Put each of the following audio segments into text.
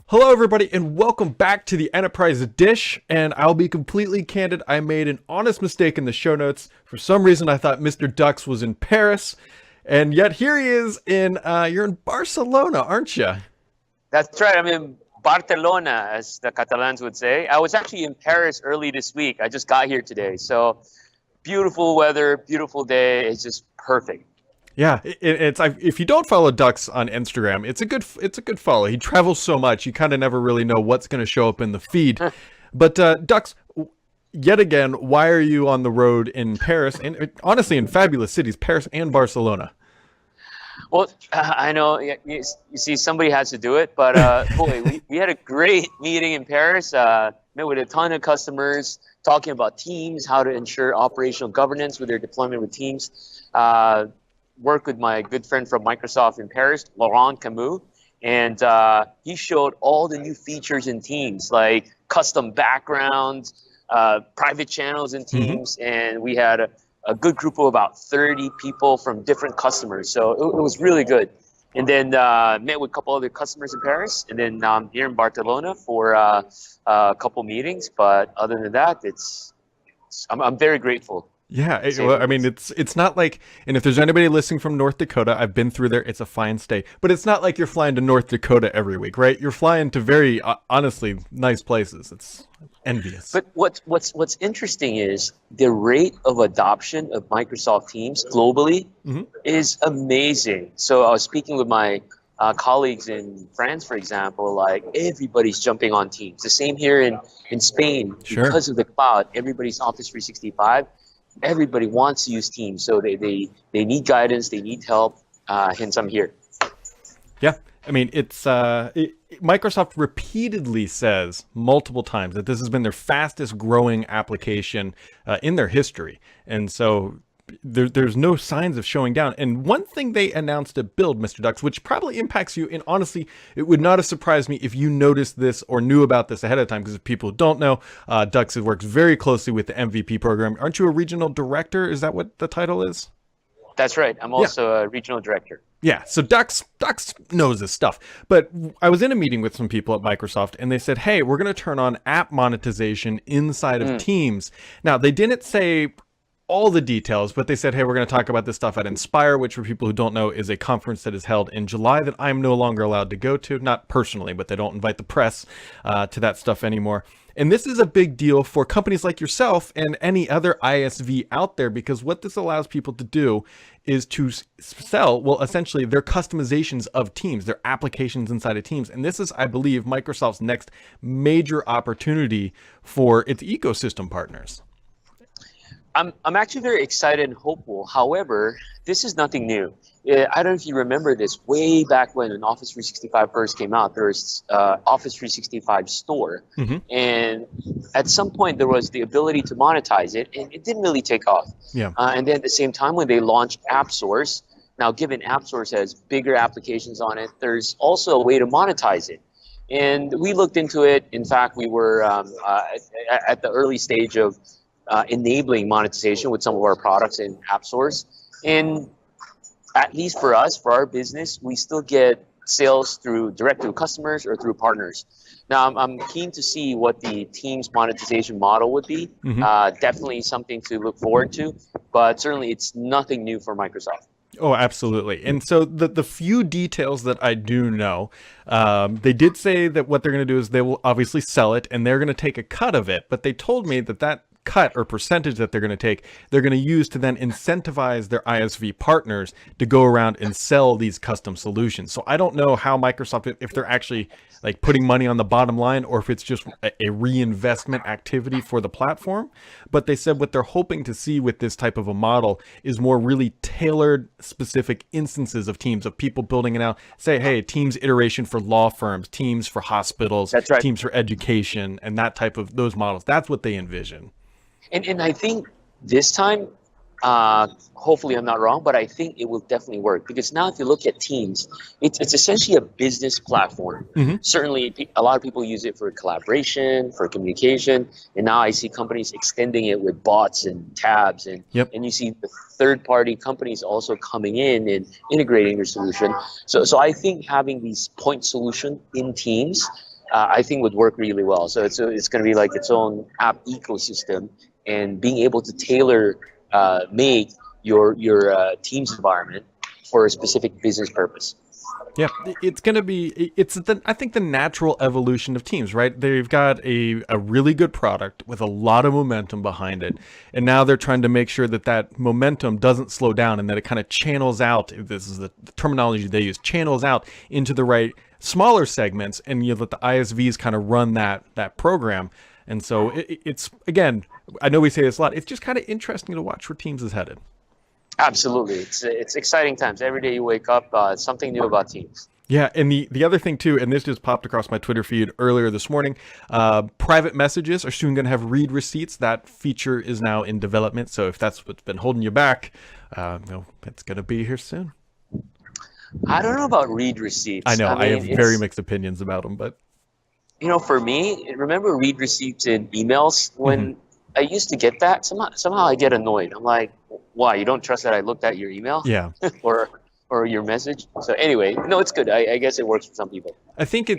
Hello everybody and welcome back to the Enterprise Dish, and I'll be completely candid, I made an honest mistake in the show notes. For some reason I thought Mr. Dux was in Paris, and yet here he is you're in Barcelona, aren't you? That's right, I'm in Barcelona, as the Catalans would say. I was actually in Paris early this week. I just got here today, so beautiful weather, beautiful day, it's just perfect. Yeah, if you don't follow Dux on Instagram, it's a good follow. He travels so much, you kind of never really know what's going to show up in the feed. But Dux, yet again, why are you on the road in Paris and honestly in fabulous cities, Paris and Barcelona? Well, I know you see somebody has to do it, but boy, we had a great meeting in Paris. Met with a ton of customers, talking about teams, how to ensure operational governance with their deployment with teams. Work with my good friend from Microsoft in Paris, Laurent Camus, and he showed all the new features in Teams, like custom backgrounds, private channels in Teams, and we had a good group of about 30 people from different customers, so it was really good. And then met with a couple other customers in Paris, and then now I'm here in Barcelona for a couple meetings, but other than that, I'm very grateful. Yeah, well, I mean, it's not like, and if there's anybody listening from North Dakota, I've been through there. It's a fine state, but it's not like you're flying to North Dakota every week, right? You're flying to very honestly nice places. It's envious. But what's interesting is the rate of adoption of Microsoft Teams globally is amazing. So I was speaking with my colleagues in France, for example, like everybody's jumping on Teams. The same here in Spain, because of the cloud, everybody's Office 365. Everybody wants to use Teams, so they need guidance, they need help, hence I'm here. Yeah, I mean, Microsoft repeatedly says multiple times that this has been their fastest growing application in their history, and so there's no signs of showing down. And one thing they announced at Build, Mr. Dux, which probably impacts you, and honestly, it would not have surprised me if you noticed this or knew about this ahead of time, because if people don't know, Dux works very closely with the MVP program. Aren't you a regional director? Is that what the title is? That's right. I'm also a regional director. Yeah, so Dux knows this stuff. But I was in a meeting with some people at Microsoft, and they said, hey, we're going to turn on app monetization inside of Teams. Now, they didn't say all the details, but they said, hey, we're going to talk about this stuff at Inspire, which for people who don't know is a conference that is held in July that I'm no longer allowed to go to, not personally, but they don't invite the press to that stuff anymore. And this is a big deal for companies like yourself and any other ISV out there, because what this allows people to do is to sell, well, essentially their customizations of Teams, their applications inside of Teams. And this is, I believe, Microsoft's next major opportunity for its ecosystem partners. I'm actually very excited and hopeful. However, this is nothing new. I don't know if you remember this, way back when Office 365 first came out, there was Office 365 Store. And at some point, there was the ability to monetize it, and it didn't really take off. And then at the same time, when they launched AppSource, now given AppSource has bigger applications on it, there's also a way to monetize it. And we looked into it. In fact, we were at the early stage of enabling monetization with some of our products in AppSource. And at least for us, for our business, we still get sales through direct to customers or through partners. Now, I'm keen to see what the Teams monetization model would be. Definitely something to look forward to, but certainly it's nothing new for Microsoft. Oh, absolutely. And so the few details that I do know, they did say that what they're going to do is they will obviously sell it and they're going to take a cut of it, but they told me that cut or percentage that they're going to take, they're going to use to then incentivize their ISV partners to go around and sell these custom solutions. So I don't know how Microsoft, if they're actually like putting money on the bottom line or if it's just a reinvestment activity for the platform. But they said what they're hoping to see with this type of a model is more really tailored, specific instances of Teams, of people building it out. Say, hey, Teams iteration for law firms, Teams for hospitals, Teams for education, and that type of those models. That's what they envision. And I think this time, hopefully I'm not wrong, but I think it will definitely work, because now if you look at Teams, it's essentially a business platform. Certainly a lot of people use it for collaboration, for communication, and now I see companies extending it with bots and tabs, and you see the third-party companies also coming in and integrating their solution. So I think having these point solution in Teams I think would work really well. So it's going to be like its own app ecosystem, and being able to tailor make your team's environment for a specific business purpose. Yeah, it's going to be, I think the natural evolution of Teams, right? They've got a really good product with a lot of momentum behind it. And now they're trying to make sure that that momentum doesn't slow down and that it kind of channels out. This is the terminology they use, channels out into the right smaller segments, and you let the ISVs kind of run that program. And so it's, again, I know we say this a lot, it's just kind of interesting to watch where Teams is headed. Absolutely. It's exciting times. Every day you wake up, something new about Teams. Yeah, and the other thing too, and this just popped across my Twitter feed earlier this morning, private messages are soon going to have read receipts. That feature is now in development, so if that's what's been holding you back, it's going to be here soon. I don't know about read receipts. I know, I have very mixed opinions about them, but... For me, remember read receipts in emails? When I used to get that, somehow I get annoyed. I'm like, why? You don't trust that I looked at your email? Yeah. or your message? So anyway, no, it's good. I guess it works for some people. I think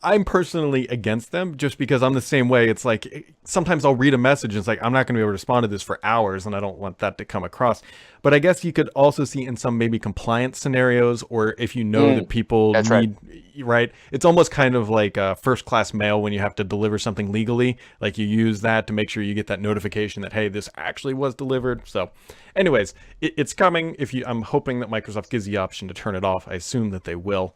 I'm personally against them just because I'm the same way. It's like, sometimes I'll read a message and it's like, I'm not going to be able to respond to this for hours and I don't want that to come across. But I guess you could also see in some maybe compliance scenarios, or if you know that people need, right? It's almost kind of like first class mail when you have to deliver something legally. Like you use that to make sure you get that notification that, hey, this actually was delivered. So anyways, it's coming. I'm hoping that Microsoft gives the option to turn it off. I assume that they will.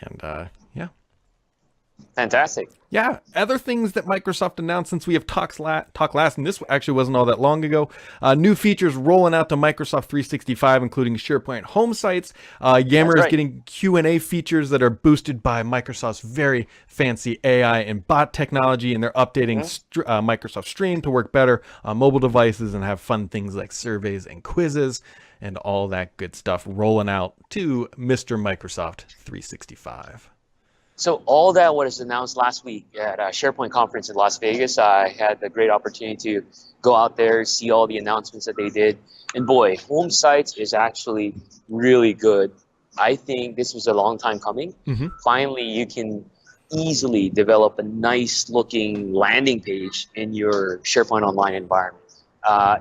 And yeah. Fantastic. Yeah. Other things that Microsoft announced since we have talked last, and this actually wasn't all that long ago. New features rolling out to Microsoft 365, including SharePoint home sites. Yammer is getting Q&A features that are boosted by Microsoft's very fancy AI and bot technology, and they're updating Microsoft Stream to work better on mobile devices and have fun things like surveys and quizzes and all that good stuff rolling out to Mr. Microsoft 365. So all that was announced last week at a SharePoint conference in Las Vegas. I had the great opportunity to go out there, see all the announcements that they did. And boy, home sites is actually really good. I think this was a long time coming. Finally, you can easily develop a nice looking landing page in your SharePoint Online environment.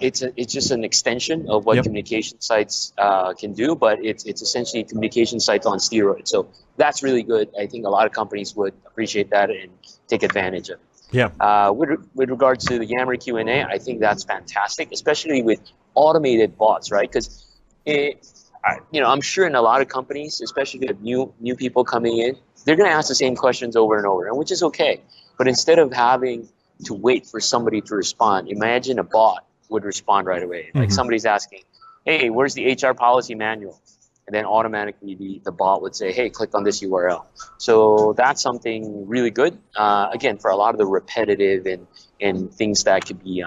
It's just an extension of what communication sites can do, but it's essentially communication sites on steroids. So that's really good. I think a lot of companies would appreciate that and take advantage of it. Yeah. With regards to the Yammer Q&A, I think that's fantastic, especially with automated bots, right? Because I'm sure in a lot of companies, especially if you have new people coming in, they're going to ask the same questions over and over, and which is okay. But instead of having to wait for somebody to respond, imagine a bot would respond right away. Like somebody's asking, hey, where's the HR policy manual? And then automatically the bot would say, hey, click on this URL. So that's something really good. Again, for a lot of the repetitive and things that could be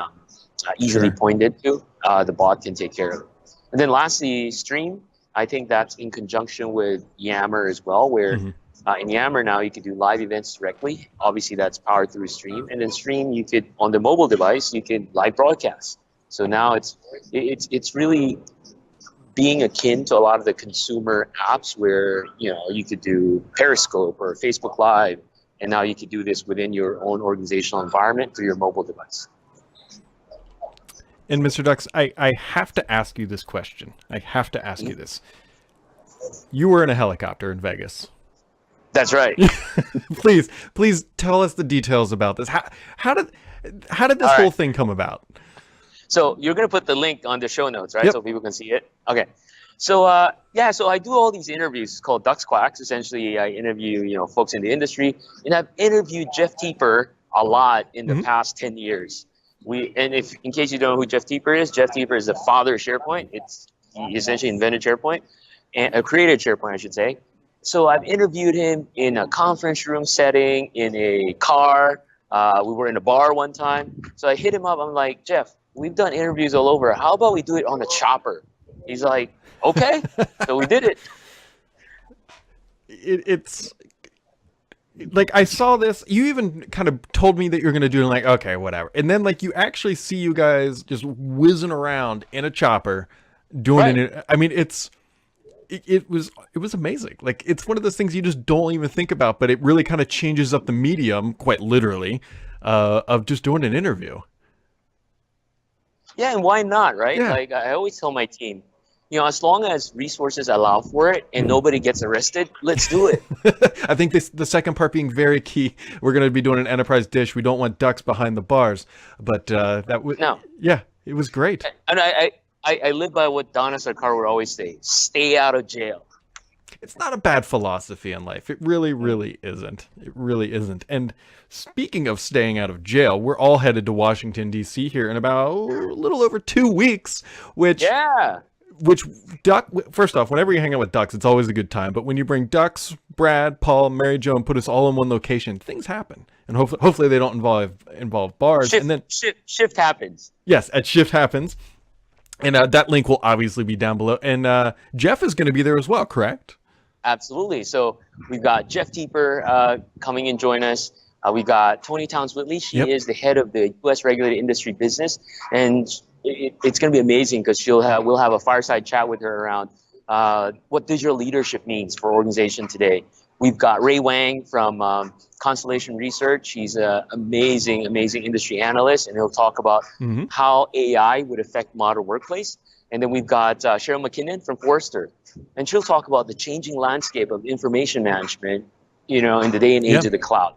easily pointed to, the bot can take care of it. And then lastly, Stream. I think that's in conjunction with Yammer as well, where in Yammer now you can do live events directly. Obviously, that's powered through Stream. And then Stream, you could, on the mobile device, you can live broadcast. So now it's really being akin to a lot of the consumer apps where, you could do Periscope or Facebook Live, and now you could do this within your own organizational environment through your mobile device. And Mr. Dux, I have to ask you this question. I have to ask you this. You were in a helicopter in Vegas. That's right. Please tell us the details about this. How did this whole thing come about? So you're going to put the link on the show notes, right? So people can see it. Okay. So so I do all these interviews. It's called Ducks Quacks. Essentially, I interview folks in the industry, and I've interviewed Jeff Teeper a lot in the past 10 years. In case you don't know who Jeff Teeper is the father of SharePoint. He essentially invented SharePoint, and created SharePoint, I should say. So I've interviewed him in a conference room setting, in a car. We were in a bar one time. So I hit him up. I'm like, Jeff, we've done interviews all over. How about we do it on a chopper? He's like, okay. So we did it. It's like, I saw this. You even kind of told me that you're going to do it. I'm like, okay, whatever. And then you actually see you guys just whizzing around in a chopper doing it. I mean, it was amazing. Like, it's one of those things you just don't even think about, but it really kind of changes up the medium, quite literally, of just doing an interview. Yeah, and why not, right? Yeah. Like I always tell my team, as long as resources allow for it and nobody gets arrested, let's do it. I think the second part being very key. We're going to be doing an enterprise dish. We don't want ducks behind the bars, but that was No. yeah, it was great. And I live by what Donna Sarkar would always say: stay out of jail. It's not a bad philosophy in life. It really, really isn't. It really isn't. And speaking of staying out of jail, we're all headed to Washington, D.C. here in about a little over 2 weeks, which first off, whenever you hang out with ducks, it's always a good time. But when you bring ducks, Brad, Paul, Mary Jo, and put us all in one location, things happen. And hopefully they don't involve bars. Shift, and then shift happens. Yes, at Shift Happens. And that link will obviously be down below. And Jeff is going to be there as well, correct? Absolutely. So we've got Jeff Teeper coming and join us. We've got Tony Towns-Whitley. She is the head of the U.S. regulated industry business, and it's going to be amazing because we'll have a fireside chat with her around what digital leadership means for organization today. We've got Ray Wang from Constellation Research. He's an amazing industry analyst, and he'll talk about how AI would affect modern workplace. And then we've got Cheryl McKinnon from Forrester, and she'll talk about the changing landscape of information management, in the day and age of the cloud.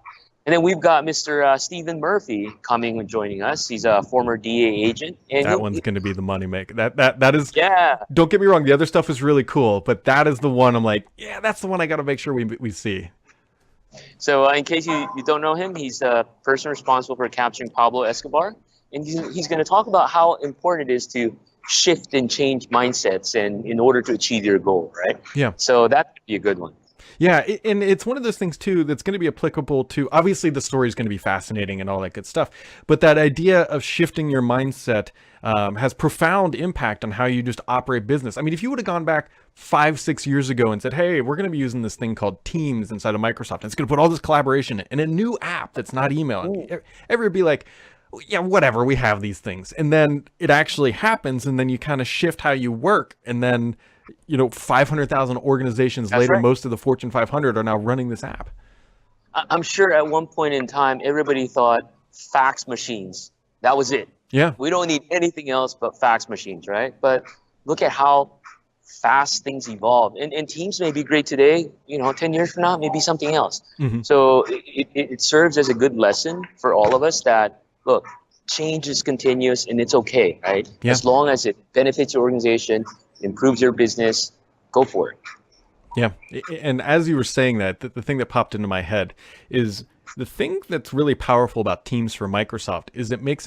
And then we've got Mr. Stephen Murphy coming and joining us. He's a former DA agent. And that one's going to be the moneymaker. That is. Yeah. Don't get me wrong. The other stuff is really cool, but that is the one I'm like, yeah, that's the one I got to make sure we see. So in case you don't know him, he's the person responsible for capturing Pablo Escobar. And he's going to talk about how important it is to shift and change mindsets and in order to achieve your goal, right? Yeah. So that could be a good one. Yeah, and it's one of those things too that's going to be applicable to, obviously the story is going to be fascinating and all that good stuff, but that idea of shifting your mindset has profound impact on how you just operate business. I mean, if you would have gone back 5-6 years ago and said, hey, we're going to be using this thing called Teams inside of Microsoft, and it's going to put all this collaboration in a new app that's not email, everybody would be like, yeah, whatever, we have these things. And then it actually happens, and then you kind of shift how you work, and then 500,000 organizations later, right. Most of the Fortune 500 are now running this app. I'm sure at one point in time, everybody thought fax machines. That was it. Yeah. We don't need anything else but fax machines, right? But look at how fast things evolve. And Teams may be great today, 10 years from now, maybe something else. Mm-hmm. So it serves as a good lesson for all of us that, look, change is continuous and it's okay, right? Yeah. As long as it benefits your organization, improves your business, go for it. Yeah. And as you were saying that, the thing that popped into my head is the thing that's really powerful about Teams for Microsoft is it makes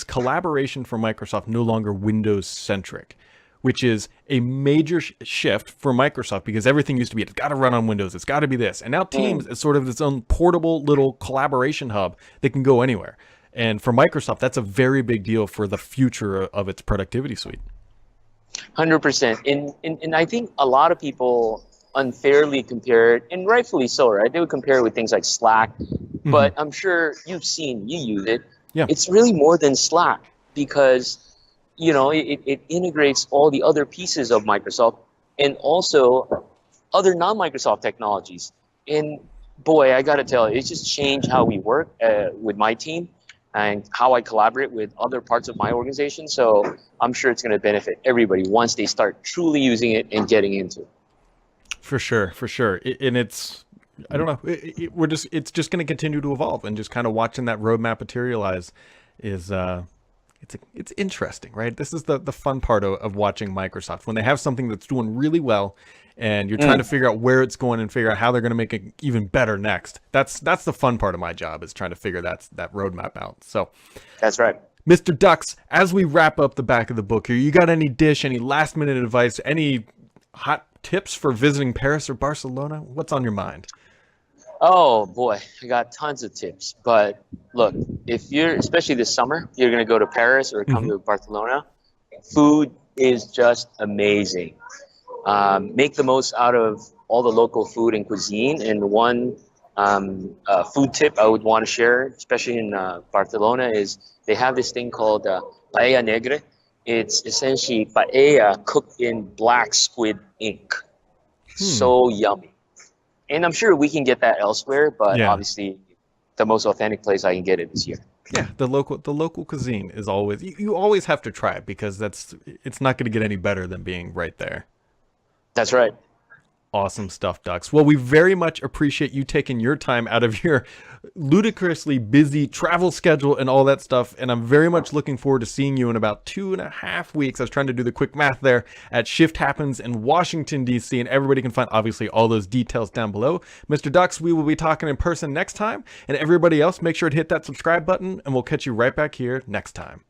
collaboration for Microsoft no longer Windows centric, which is a major shift for Microsoft because everything used to be, it's got to run on Windows, it's got to be this. And now Teams is sort of its own portable little collaboration hub that can go anywhere. And for Microsoft, that's a very big deal for the future of its productivity suite. 100%. And I think a lot of people unfairly compare it, and rightfully so, right? They would compare it with things like Slack, but I'm sure you use it. Yeah. It's really more than Slack because, it integrates all the other pieces of Microsoft and also other non-Microsoft technologies. And boy, I got to tell you, it's just changed how we work with my team and how I collaborate with other parts of my organization. So I'm sure it's going to benefit everybody once they start truly using it and getting into it. For sure. And it's, I don't know, it's just going to continue to evolve, and just kind of watching that roadmap materialize is, it's interesting, right? This is the fun part of watching Microsoft when they have something that's doing really well and you're trying to figure out where it's going and figure out how they're going to make it even better next. That's the fun part of my job, is trying to figure that roadmap out. So that's right. Mr. Ducks, as we wrap up the back of the book here, you got any last minute advice, any hot tips for visiting Paris or Barcelona? What's on your mind? Oh boy, I got tons of tips. But look, if you're, especially this summer, you're going to go to Paris or come to Barcelona, food is just amazing. Make the most out of all the local food and cuisine. And one food tip I would want to share, especially in Barcelona, is they have this thing called paella negra. It's essentially paella cooked in black squid ink. So yummy. And I'm sure we can get that elsewhere, but Yeah. obviously the most authentic place I can get it is here. Yeah, the local cuisine is always you always have to try it because it's not going to get any better than being right there. That's right. Awesome stuff, Dux. Well, we very much appreciate you taking your time out of your ludicrously busy travel schedule and all that stuff. And I'm very much looking forward to seeing you in about 2.5 weeks. I was trying to do the quick math there at Shift Happens in Washington, D.C. And everybody can find, obviously, all those details down below. Mr. Dux, we will be talking in person next time. And everybody else, make sure to hit that subscribe button. And we'll catch you right back here next time.